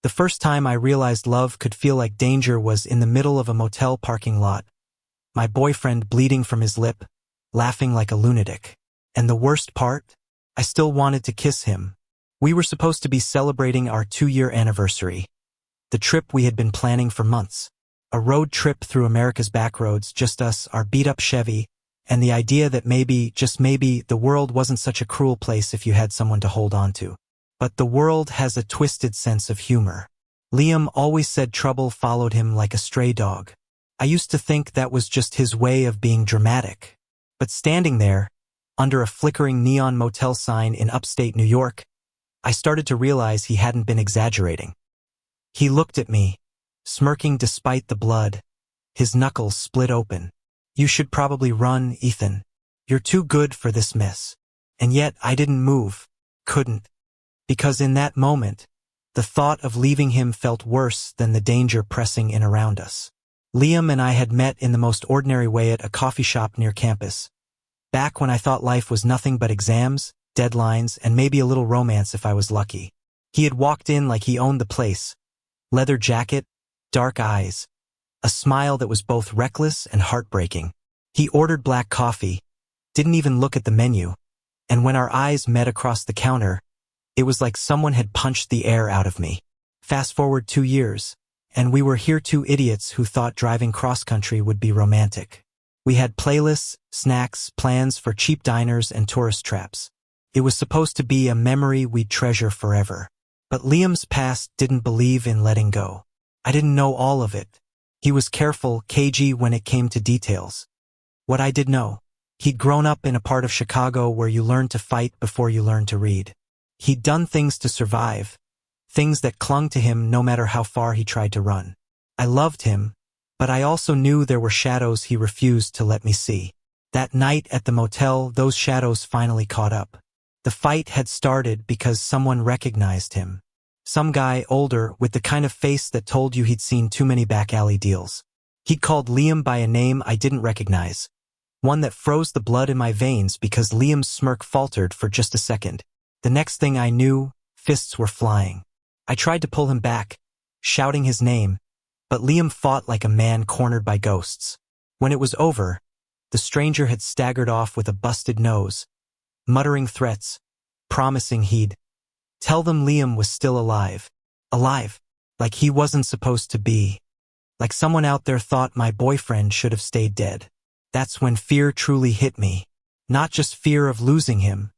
The first time I realized love could feel like danger was in the middle of a motel parking lot. My boyfriend bleeding from his lip, laughing like a lunatic. And the worst part? I still wanted to kiss him. We were supposed to be celebrating our 2-year anniversary. The trip we had been planning for months. A road trip through America's backroads, just us, our beat-up Chevy, and the idea that maybe, just maybe, the world wasn't such a cruel place if you had someone to hold on to. But the world has a twisted sense of humor. Liam always said trouble followed him like a stray dog. I used to think that was just his way of being dramatic. But standing there, under a flickering neon motel sign in upstate New York, I started to realize he hadn't been exaggerating. He looked at me, smirking despite the blood, his knuckles split open. "You should probably run, Ethan. You're too good for this mess." And yet I didn't move, couldn't. Because in that moment, the thought of leaving him felt worse than the danger pressing in around us. Liam and I had met in the most ordinary way at a coffee shop near campus. Back when I thought life was nothing but exams, deadlines, and maybe a little romance if I was lucky. He had walked in like he owned the place. Leather jacket, dark eyes, a smile that was both reckless and heartbreaking. He ordered black coffee, didn't even look at the menu, and when our eyes met across the counter, it was like someone had punched the air out of me. Fast forward 2 years, and we were here, 2 idiots who thought driving cross-country would be romantic. We had playlists, snacks, plans for cheap diners and tourist traps. It was supposed to be a memory we'd treasure forever. But Liam's past didn't believe in letting go. I didn't know all of it. He was careful, cagey when it came to details. What I did know, he'd grown up in a part of Chicago where you learn to fight before you learn to read. He'd done things to survive, things that clung to him no matter how far he tried to run. I loved him, but I also knew there were shadows he refused to let me see. That night at the motel, those shadows finally caught up. The fight had started because someone recognized him. Some guy older with the kind of face that told you he'd seen too many back alley deals. He'd called Liam by a name I didn't recognize, one that froze the blood in my veins because Liam's smirk faltered for just a second. The next thing I knew, fists were flying. I tried to pull him back, shouting his name, but Liam fought like a man cornered by ghosts. When it was over, the stranger had staggered off with a busted nose, muttering threats, promising he'd tell them Liam was still alive. Alive, like he wasn't supposed to be. Like someone out there thought my boyfriend should have stayed dead. That's when fear truly hit me. Not just fear of losing him,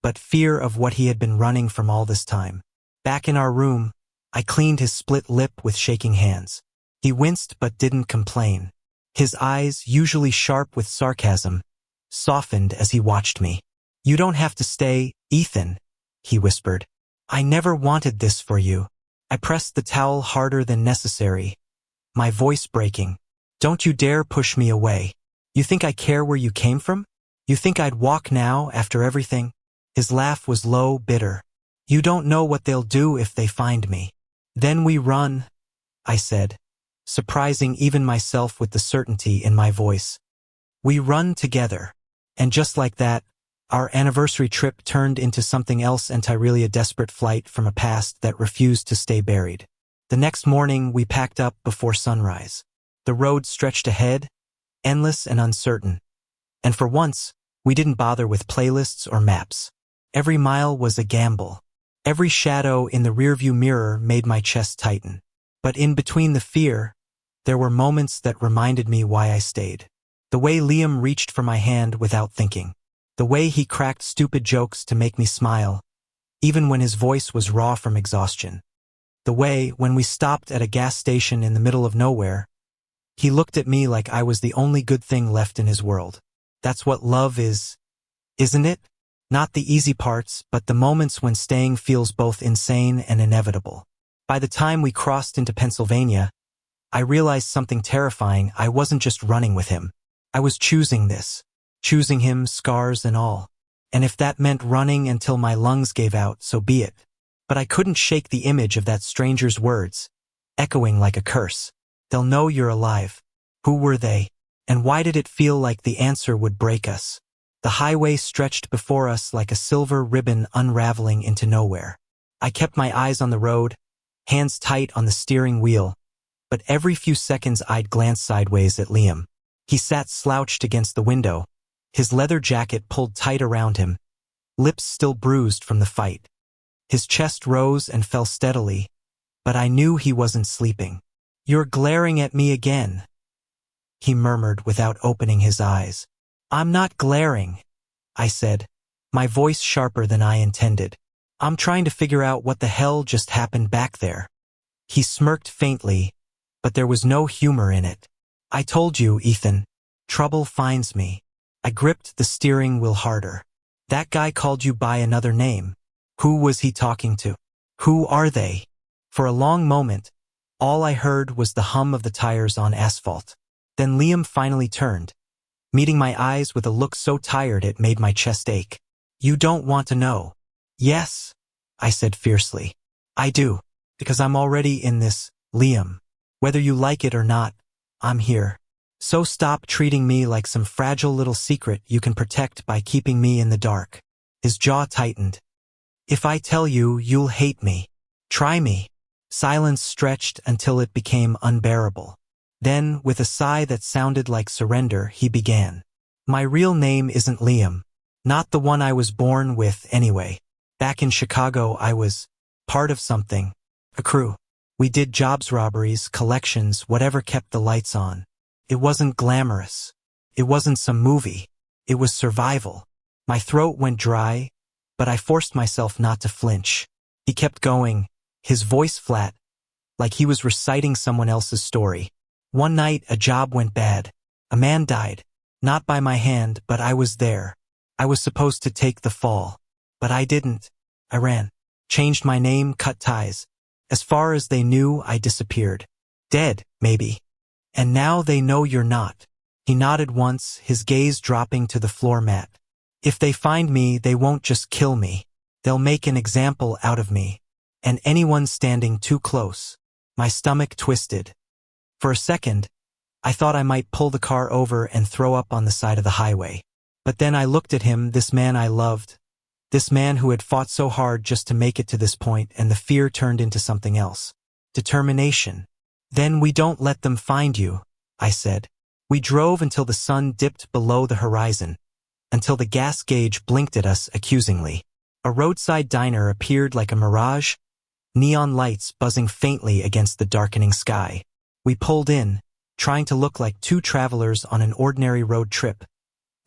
but fear of what he had been running from all this time. Back in our room, I cleaned his split lip with shaking hands. He winced but didn't complain. His eyes, usually sharp with sarcasm, softened as he watched me. "You don't have to stay, Ethan," he whispered. "I never wanted this for you." I pressed the towel harder than necessary, my voice breaking. "Don't you dare push me away. You think I care where you came from? You think I'd walk now after everything?" His laugh was low, bitter. "You don't know what they'll do if they find me." "Then we run," I said, surprising even myself with the certainty in my voice. "We run together." And just like that, our anniversary trip turned into something else entirely, a desperate flight from a past that refused to stay buried. The next morning, we packed up before sunrise. The road stretched ahead, endless and uncertain. And for once, we didn't bother with playlists or maps. Every mile was a gamble. Every shadow in the rearview mirror made my chest tighten. But in between the fear, there were moments that reminded me why I stayed. The way Liam reached for my hand without thinking. The way he cracked stupid jokes to make me smile, even when his voice was raw from exhaustion. The way, when we stopped at a gas station in the middle of nowhere, he looked at me like I was the only good thing left in his world. That's what love is, isn't it? Not the easy parts, but the moments when staying feels both insane and inevitable. By the time we crossed into Pennsylvania, I realized something terrifying. I wasn't just running with him. I was choosing this. Choosing him, scars and all. And if that meant running until my lungs gave out, so be it. But I couldn't shake the image of that stranger's words, echoing like a curse. "They'll know you're alive." Who were they? And why did it feel like the answer would break us? The highway stretched before us like a silver ribbon unraveling into nowhere. I kept my eyes on the road, hands tight on the steering wheel, but every few seconds I'd glance sideways at Liam. He sat slouched against the window, his leather jacket pulled tight around him, lips still bruised from the fight. His chest rose and fell steadily, but I knew he wasn't sleeping. "You're glaring at me again," he murmured without opening his eyes. "I'm not glaring," I said, my voice sharper than I intended. "I'm trying to figure out what the hell just happened back there." He smirked faintly, but there was no humor in it. "I told you, Ethan. Trouble finds me." I gripped the steering wheel harder. "That guy called you by another name. Who was he talking to? Who are they?" For a long moment, all I heard was the hum of the tires on asphalt. Then Liam finally turned, meeting my eyes with a look so tired it made my chest ache. "You don't want to know." "Yes," I said fiercely. "I do, because I'm already in this, Liam. Whether you like it or not, I'm here. So stop treating me like some fragile little secret you can protect by keeping me in the dark." His jaw tightened. "If I tell you, you'll hate me. Try me." Silence stretched until it became unbearable. Then, with a sigh that sounded like surrender, he began. "My real name isn't Liam. Not the one I was born with, anyway. Back in Chicago, I was part of something. A crew. We did jobs robberies, collections, whatever kept the lights on. It wasn't glamorous. It wasn't some movie. It was survival." My throat went dry, but I forced myself not to flinch. He kept going, his voice flat, like he was reciting someone else's story. "One night, a job went bad. A man died. Not by my hand, but I was there. I was supposed to take the fall. But I didn't. I ran. Changed my name, cut ties. As far as they knew, I disappeared. Dead, maybe. And now they know you're not." He nodded once, his gaze dropping to the floor mat. "If they find me, they won't just kill me. They'll make an example out of me. And anyone standing too close." My stomach twisted. For a second, I thought I might pull the car over and throw up on the side of the highway. But then I looked at him, this man I loved, this man who had fought so hard just to make it to this point, and the fear turned into something else. Determination. "Then we don't let them find you," I said. We drove until the sun dipped below the horizon, until the gas gauge blinked at us accusingly. A roadside diner appeared like a mirage, neon lights buzzing faintly against the darkening sky. We pulled in, trying to look like two travelers on an ordinary road trip,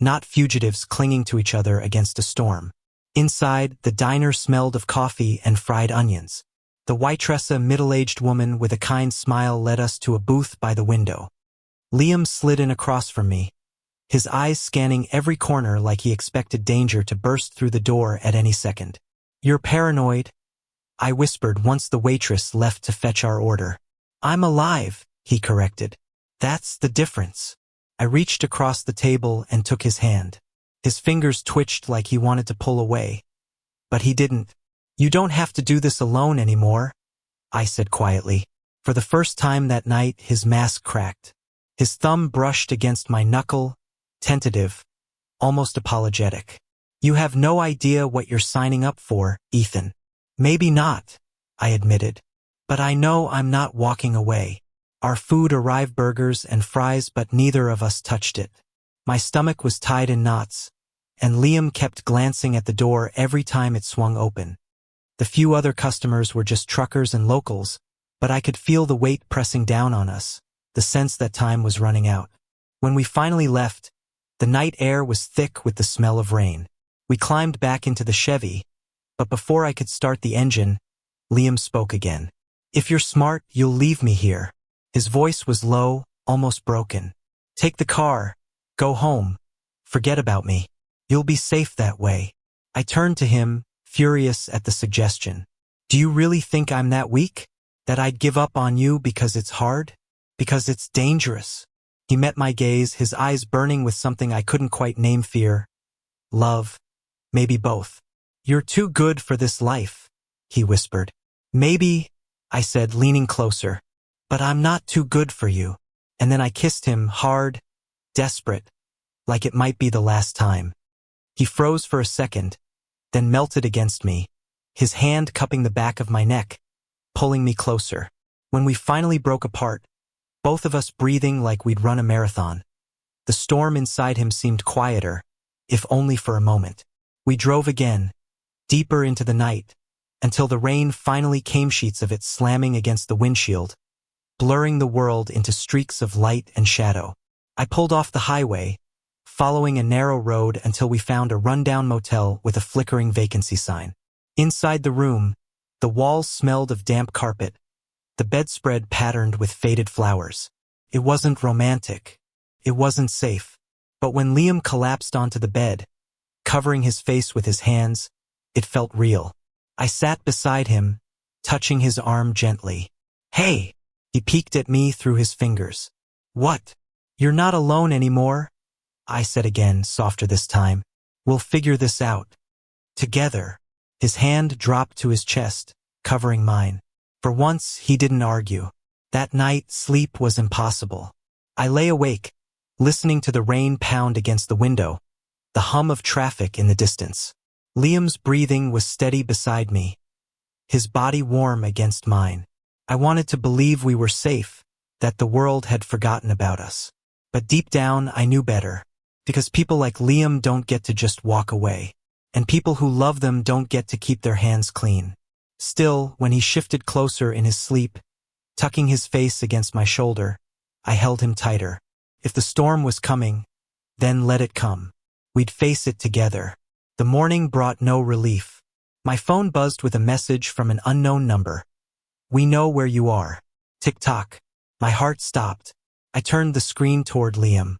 not fugitives clinging to each other against a storm. Inside, the diner smelled of coffee and fried onions. The waitressa, middle-aged woman with a kind smile, led us to a booth by the window. Liam slid in across from me, his eyes scanning every corner like he expected danger to burst through the door at any second. "You're paranoid," I whispered once the waitress left to fetch our order. "I'm alive," he corrected. "That's the difference." I reached across the table and took his hand. His fingers twitched like he wanted to pull away, but he didn't. "You don't have to do this alone anymore," I said quietly. For the first time that night, his mask cracked. His thumb brushed against my knuckle, tentative, almost apologetic. "You have no idea what you're signing up for, Ethan." "Maybe not," I admitted. "But I know I'm not walking away." Our food arrived, burgers and fries, but neither of us touched it. My stomach was tied in knots, and Liam kept glancing at the door every time it swung open. The few other customers were just truckers and locals, but I could feel the weight pressing down on us, the sense that time was running out. When we finally left, the night air was thick with the smell of rain. We climbed back into the Chevy, but before I could start the engine, Liam spoke again. "If you're smart, you'll leave me here." His voice was low, almost broken. "Take the car. Go home. Forget about me. You'll be safe that way." I turned to him, furious at the suggestion. "Do you really think I'm that weak? That I'd give up on you because it's hard? Because it's dangerous?" He met my gaze, his eyes burning with something I couldn't quite name. Fear, love, maybe both. "You're too good for this life," he whispered. "Maybe," I said, leaning closer. "But I'm not too good for you." And then I kissed him, hard, desperate, like it might be the last time. He froze for a second, then melted against me, his hand cupping the back of my neck, pulling me closer. When we finally broke apart, both of us breathing like we'd run a marathon, the storm inside him seemed quieter, if only for a moment. We drove again, deeper into the night, until the rain finally came, sheets of it slamming against the windshield, blurring the world into streaks of light and shadow. I pulled off the highway, following a narrow road until we found a rundown motel with a flickering vacancy sign. Inside the room, the walls smelled of damp carpet, the bedspread patterned with faded flowers. It wasn't romantic. It wasn't safe. But when Liam collapsed onto the bed, covering his face with his hands, it felt real. I sat beside him, touching his arm gently. "Hey!" He peeked at me through his fingers. "What? You're not alone anymore," I said again, softer this time. "We'll figure this out. Together." His hand dropped to his chest, covering mine. For once, he didn't argue. That night, sleep was impossible. I lay awake, listening to the rain pound against the window, the hum of traffic in the distance. Liam's breathing was steady beside me, his body warm against mine. I wanted to believe we were safe, that the world had forgotten about us. But deep down, I knew better. Because people like Liam don't get to just walk away. And people who love them don't get to keep their hands clean. Still, when he shifted closer in his sleep, tucking his face against my shoulder, I held him tighter. If the storm was coming, then let it come. We'd face it together. The morning brought no relief. My phone buzzed with a message from an unknown number. "We know where you are." Tick-tock. My heart stopped. I turned the screen toward Liam.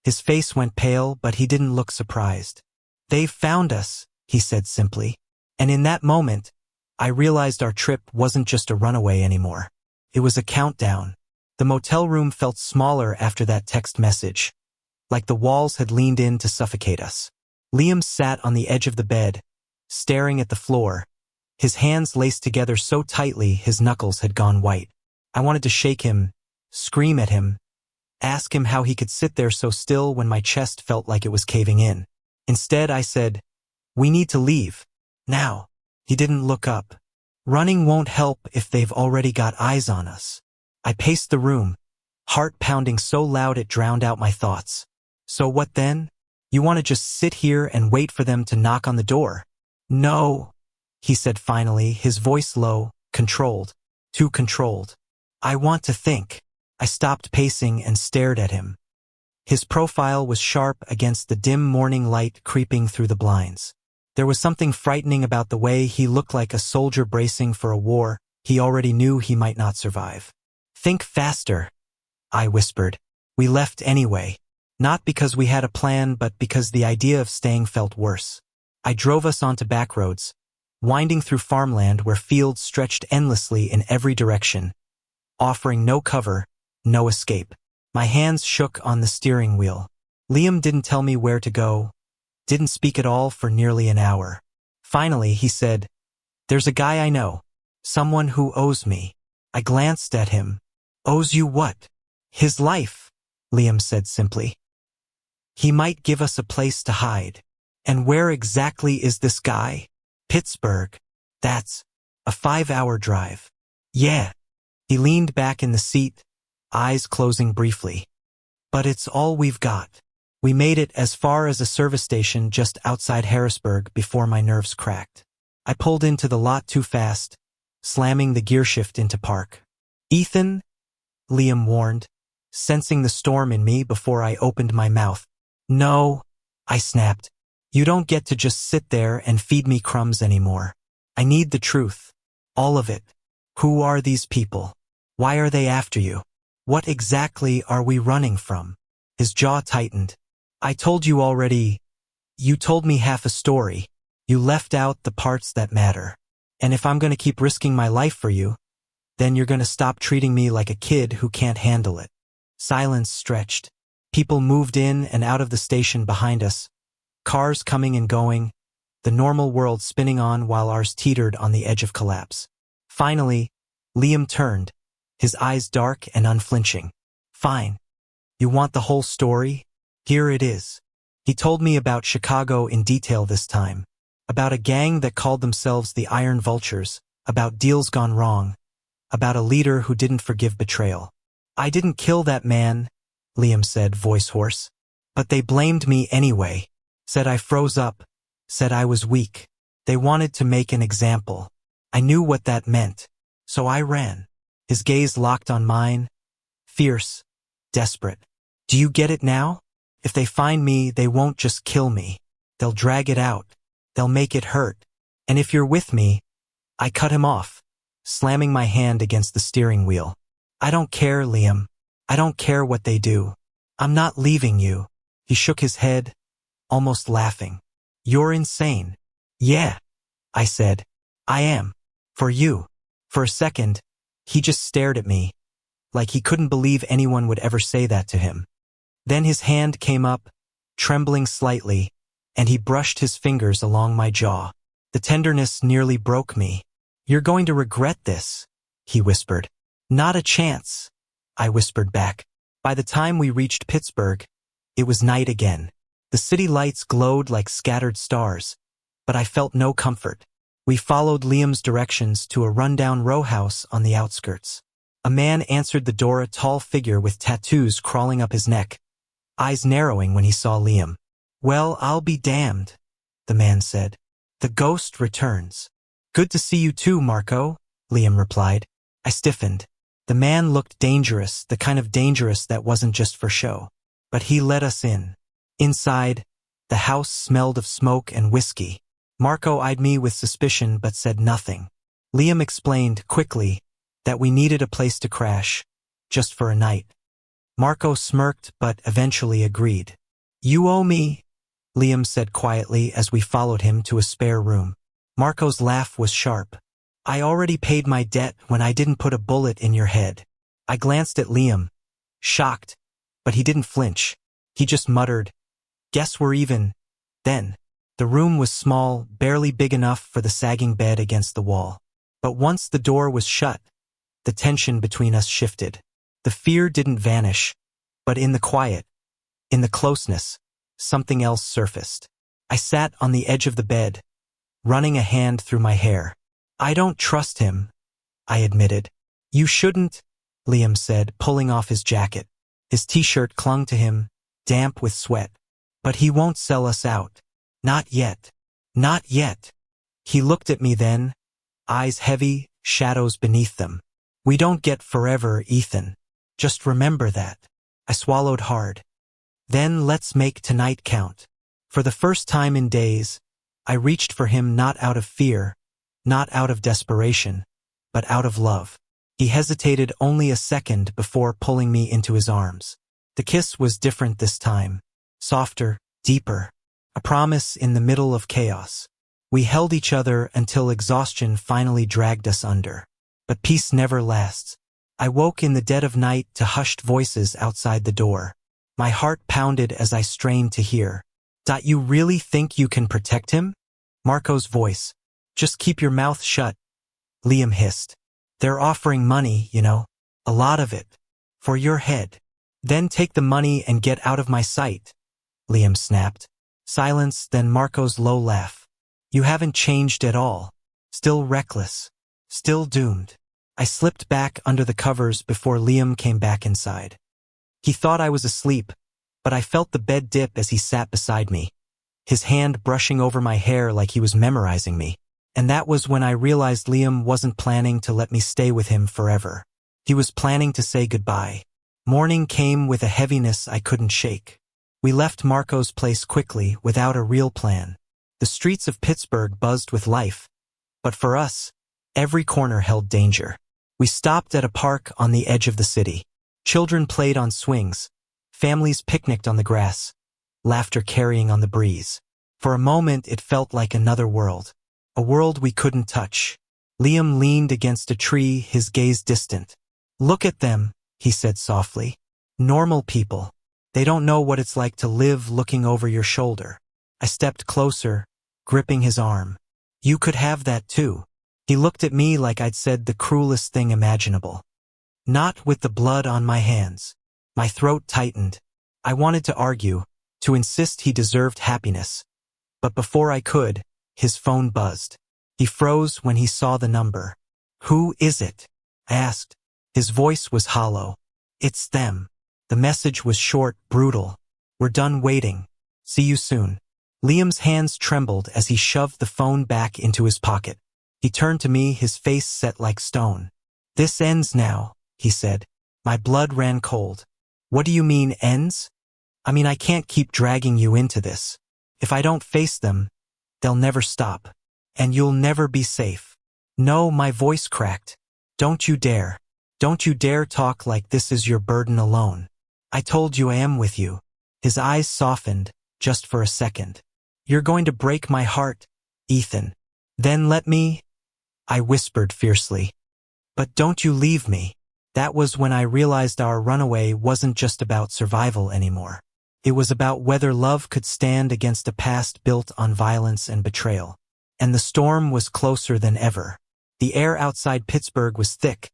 His face went pale, but he didn't look surprised. "They've found us," he said simply. And in that moment, I realized our trip wasn't just a runaway anymore. It was a countdown. The motel room felt smaller after that text message, like the walls had leaned in to suffocate us. Liam sat on the edge of the bed, staring at the floor, his hands laced together so tightly his knuckles had gone white. I wanted to shake him, scream at him, ask him how he could sit there so still when my chest felt like it was caving in. Instead, I said, "We need to leave. Now." He didn't look up. "Running won't help if they've already got eyes on us." I paced the room, heart pounding so loud it drowned out my thoughts. "So what then? You want to just sit here and wait for them to knock on the door?" "No," he said finally, his voice low, controlled, too controlled. "I want to think." I stopped pacing and stared at him. His profile was sharp against the dim morning light creeping through the blinds. There was something frightening about the way he looked, like a soldier bracing for a war he already knew he might not survive. "Think faster," I whispered. We left anyway. Not because we had a plan, but because the idea of staying felt worse. I drove us onto back roads, winding through farmland where fields stretched endlessly in every direction, offering no cover, no escape. My hands shook on the steering wheel. Liam didn't tell me where to go, didn't speak at all for nearly an hour. Finally, he said, "There's a guy I know, someone who owes me." I glanced at him. "Owes you what?" "His life," Liam said simply. "He might give us a place to hide." "And where exactly is this guy?" "Pittsburgh. That's a 5-hour drive." "Yeah." He leaned back in the seat, eyes closing briefly. "But it's all we've got." We made it as far as a service station just outside Harrisburg before my nerves cracked. I pulled into the lot too fast, slamming the gearshift into park. "Ethan," Liam warned, sensing the storm in me before I opened my mouth. "No," I snapped. "You don't get to just sit there and feed me crumbs anymore. I need the truth. All of it. Who are these people? Why are they after you? What exactly are we running from?" His jaw tightened. "I told you already. You told me half a story. You left out the parts that matter. And if I'm going to keep risking my life for you, then you're going to stop treating me like a kid who can't handle it." Silence stretched. People moved in and out of the station behind us, cars coming and going, the normal world spinning on while ours teetered on the edge of collapse. Finally, Liam turned, his eyes dark and unflinching. "Fine. You want the whole story? Here it is." He told me about Chicago in detail this time, about a gang that called themselves the Iron Vultures, about deals gone wrong, about a leader who didn't forgive betrayal. I didn't kill that man, Liam said, voice hoarse. But they blamed me anyway, said I froze up, said I was weak. They wanted to make an example. I knew what that meant, so I ran. His gaze locked on mine, fierce, desperate. Do you get it now? If they find me, they won't just kill me. They'll drag it out. They'll make it hurt. And if you're with me, I cut him off, slamming my hand against the steering wheel. I don't care, Liam. I don't care what they do. I'm not leaving you. He shook his head, almost laughing. You're insane. Yeah, I said. I am. For you. For a second, he just stared at me, like he couldn't believe anyone would ever say that to him. Then his hand came up, trembling slightly, and he brushed his fingers along my jaw. The tenderness nearly broke me. You're going to regret this, he whispered. Not a chance, I whispered back. By the time we reached Pittsburgh, it was night again. The city lights glowed like scattered stars, but I felt no comfort. We followed Liam's directions to a rundown row house on the outskirts. A man answered the door, a tall figure with tattoos crawling up his neck, eyes narrowing when he saw Liam. Well, I'll be damned, the man said. The ghost returns. Good to see you too, Marco, Liam replied. I stiffened. The man looked dangerous, the kind of dangerous that wasn't just for show. But he let us in. Inside, the house smelled of smoke and whiskey. Marco eyed me with suspicion but said nothing. Liam explained, quickly, that we needed a place to crash, just for a night. Marco smirked but eventually agreed. You owe me, Liam said quietly as we followed him to a spare room. Marco's laugh was sharp. I already paid my debt when I didn't put a bullet in your head. I glanced at Liam, shocked, but he didn't flinch. He just muttered, Guess we're even. Then, the room was small, barely big enough for the sagging bed against the wall. But once the door was shut, the tension between us shifted. The fear didn't vanish, but in the quiet, in the closeness, something else surfaced. I sat on the edge of the bed, running a hand through my hair. I don't trust him, I admitted. You shouldn't, Liam said, pulling off his jacket. His t-shirt clung to him, damp with sweat. But he won't sell us out. Not yet. Not yet. He looked at me then, eyes heavy, shadows beneath them. We don't get forever, Ethan. Just remember that. I swallowed hard. Then let's make tonight count. For the first time in days, I reached for him not out of fear, not out of desperation, but out of love. He hesitated only a second before pulling me into his arms. The kiss was different this time, softer, deeper, a promise in the middle of chaos. We held each other until exhaustion finally dragged us under. But peace never lasts. I woke in the dead of night to hushed voices outside the door. My heart pounded as I strained to hear. You really think you can protect him? Marco's voice. Just keep your mouth shut, Liam hissed. They're offering money, you know, a lot of it, for your head. Then take the money and get out of my sight, Liam snapped. Silence, then Marco's low laugh. You haven't changed at all. Still reckless. Still doomed. I slipped back under the covers before Liam came back inside. He thought I was asleep, but I felt the bed dip as he sat beside me, his hand brushing over my hair like he was memorizing me. And that was when I realized Liam wasn't planning to let me stay with him forever. He was planning to say goodbye. Morning came with a heaviness I couldn't shake. We left Marco's place quickly, without a real plan. The streets of Pittsburgh buzzed with life, but for us, every corner held danger. We stopped at a park on the edge of the city. Children played on swings. Families picnicked on the grass, laughter carrying on the breeze. For a moment it felt like another world. A world we couldn't touch. Liam leaned against a tree, his gaze distant. Look at them, he said softly. Normal people. They don't know what it's like to live looking over your shoulder. I stepped closer, gripping his arm. You could have that too. He looked at me like I'd said the cruelest thing imaginable. Not with the blood on my hands. My throat tightened. I wanted to argue, to insist he deserved happiness. But before I could, his phone buzzed. He froze when he saw the number. Who is it? I asked. His voice was hollow. It's them. The message was short, brutal. We're done waiting. See you soon. Liam's hands trembled as he shoved the phone back into his pocket. He turned to me, his face set like stone. This ends now, he said. My blood ran cold. What do you mean, ends? I mean, I can't keep dragging you into this. If I don't face them, they'll never stop. And you'll never be safe. No, my voice cracked. Don't you dare. Don't you dare talk like this is your burden alone. I told you I am with you. His eyes softened, just for a second. You're going to break my heart, Ethan. Then let me, I whispered fiercely. But don't you leave me. That was when I realized our runaway wasn't just about survival anymore. It was about whether love could stand against a past built on violence and betrayal. And the storm was closer than ever. The air outside Pittsburgh was thick,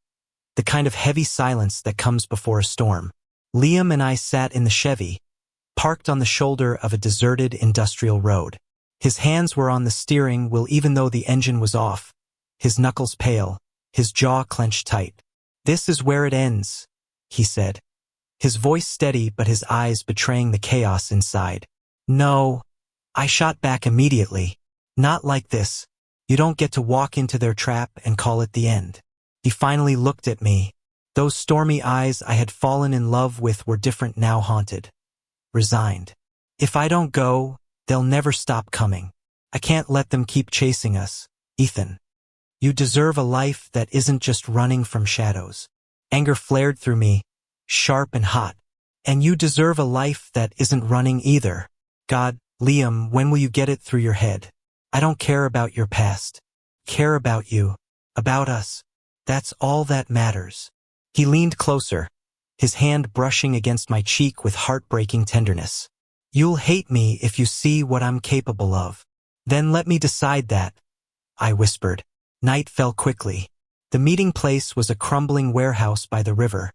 the kind of heavy silence that comes before a storm. Liam and I sat in the Chevy, parked on the shoulder of a deserted industrial road. His hands were on the steering wheel even though the engine was off, his knuckles pale, his jaw clenched tight. This is where it ends, he said, his voice steady but his eyes betraying the chaos inside. No, I shot back immediately. Not like this. You don't get to walk into their trap and call it the end. He finally looked at me. Those stormy eyes I had fallen in love with were different now, haunted. Resigned. If I don't go, they'll never stop coming. I can't let them keep chasing us, Ethan. You deserve a life that isn't just running from shadows. Anger flared through me, sharp and hot. And you deserve a life that isn't running either. God, Liam, when will you get it through your head? I don't care about your past. Care about you. About us. That's all that matters. He leaned closer, his hand brushing against my cheek with heartbreaking tenderness. You'll hate me if you see what I'm capable of. Then let me decide that, I whispered. Night fell quickly. The meeting place was a crumbling warehouse by the river,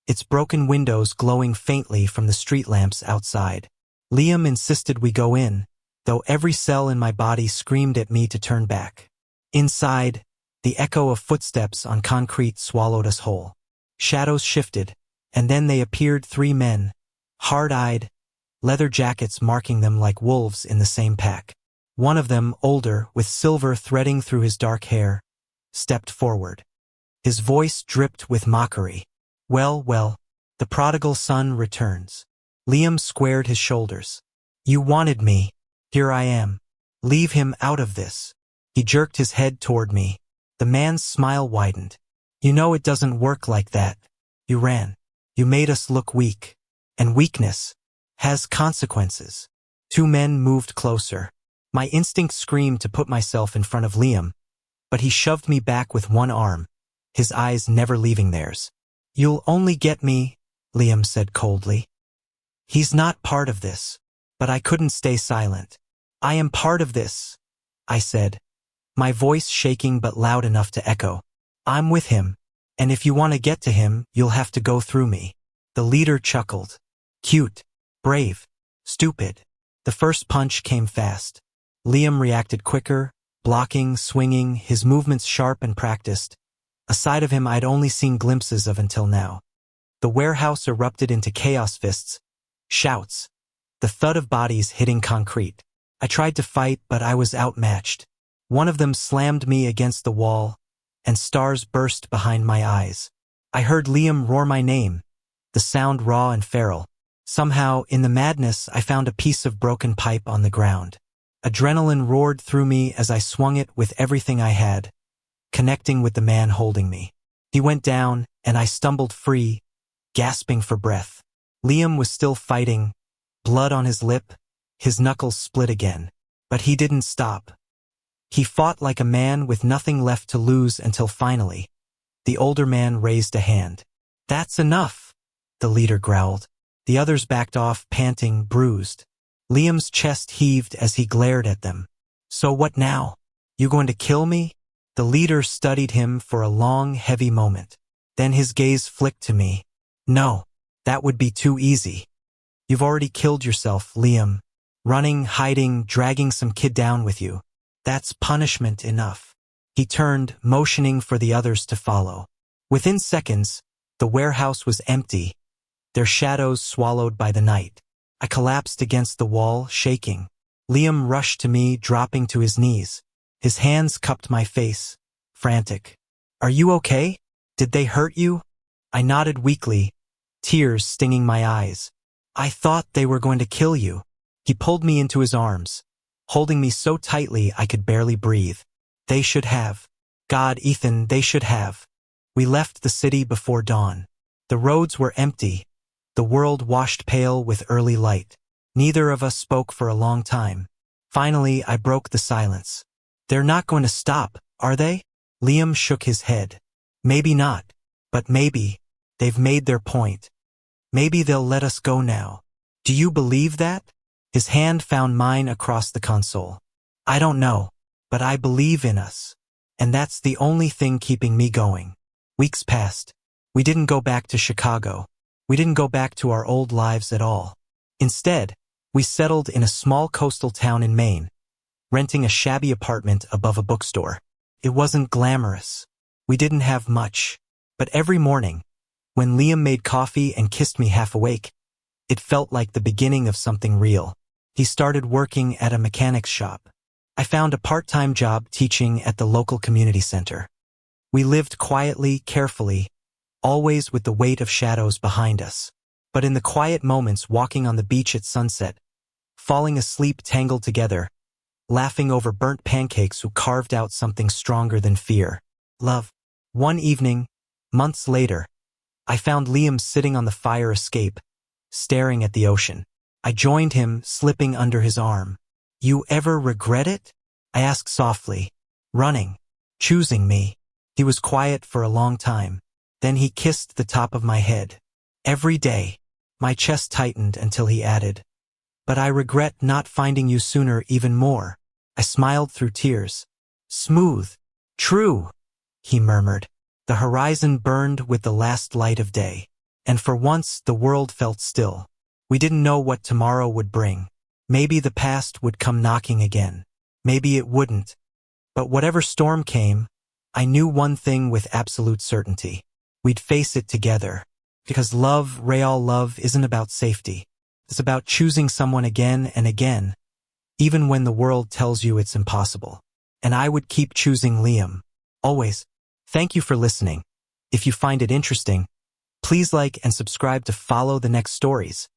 its broken windows glowing faintly from the street lamps outside. Liam insisted we go in, though every cell in my body screamed at me to turn back. Inside, the echo of footsteps on concrete swallowed us whole. Shadows shifted, and then they appeared, 3 men, hard-eyed, leather jackets marking them like wolves in the same pack. One of them, older, with silver threading through his dark hair, stepped forward. His voice dripped with mockery. Well, the prodigal son returns. Liam squared his shoulders. You wanted me. Here I am. Leave him out of this. He jerked his head toward me. The man's smile widened. You know it doesn't work like that. You ran. You made us look weak. And weakness has consequences. 2 men moved closer. My instinct screamed to put myself in front of Liam, but he shoved me back with one arm, his eyes never leaving theirs. You'll only get me, Liam said coldly. He's not part of this. But I couldn't stay silent. I am part of this, I said, my voice shaking but loud enough to echo. I'm with him, and if you want to get to him, you'll have to go through me. The leader chuckled. Cute, brave, stupid. The first punch came fast. Liam reacted quicker, blocking, swinging, his movements sharp and practiced, a side of him I'd only seen glimpses of until now. The warehouse erupted into chaos, fists, shouts, the thud of bodies hitting concrete. I tried to fight, but I was outmatched. One of them slammed me against the wall, and stars burst behind my eyes. I heard Liam roar my name, the sound raw and feral. Somehow, in the madness, I found a piece of broken pipe on the ground. Adrenaline roared through me as I swung it with everything I had, connecting with the man holding me. He went down, and I stumbled free, gasping for breath. Liam was still fighting, blood on his lip, his knuckles split again. But he didn't stop. He fought like a man with nothing left to lose until finally, the older man raised a hand. That's enough, the leader growled. The others backed off, panting, bruised. Liam's chest heaved as he glared at them. So what now? You going to kill me? The leader studied him for a long, heavy moment. Then his gaze flicked to me. No, that would be too easy. You've already killed yourself, Liam. Running, hiding, dragging some kid down with you. That's punishment enough. He turned, motioning for the others to follow. Within seconds, the warehouse was empty, their shadows swallowed by the night. I collapsed against the wall, shaking. Liam rushed to me, dropping to his knees. His hands cupped my face, frantic. "Are you okay? Did they hurt you?" I nodded weakly, tears stinging my eyes. "I thought they were going to kill you." He pulled me into his arms, holding me so tightly I could barely breathe. "They should have. God, Ethan, they should have." We left the city before dawn. The roads were empty, the world washed pale with early light. Neither of us spoke for a long time. Finally, I broke the silence. "They're not going to stop, are they?" Liam shook his head. "Maybe not, but maybe. They've made their point. Maybe they'll let us go now." "Do you believe that?" His hand found mine across the console. "I don't know, but I believe in us. And that's the only thing keeping me going." Weeks passed. We didn't go back to Chicago. We didn't go back to our old lives at all. Instead, we settled in a small coastal town in Maine, renting a shabby apartment above a bookstore. It wasn't glamorous. We didn't have much. But every morning, when Liam made coffee and kissed me half awake, it felt like the beginning of something real. He started working at a mechanic's shop. I found a part-time job teaching at the local community center. We lived quietly, carefully, always with the weight of shadows behind us. But in the quiet moments, walking on the beach at sunset, falling asleep tangled together, laughing over burnt pancakes who carved out something stronger than fear. Love. One evening, months later, I found Liam sitting on the fire escape, staring at the ocean. I joined him, slipping under his arm. "You ever regret it?" I asked softly. "Running. Choosing me." He was quiet for a long time. Then he kissed the top of my head. "Every day." My chest tightened until he added, "But I regret not finding you sooner even more." I smiled through tears. "Smooth. True," he murmured. The horizon burned with the last light of day. And for once, the world felt still. We didn't know what tomorrow would bring. Maybe the past would come knocking again. Maybe it wouldn't. But whatever storm came, I knew one thing with absolute certainty. We'd face it together. Because love, real love, isn't about safety. It's about choosing someone again and again, even when the world tells you it's impossible. And I would keep choosing Liam. Always. Thank you for listening. If you find it interesting, please like and subscribe to follow the next stories.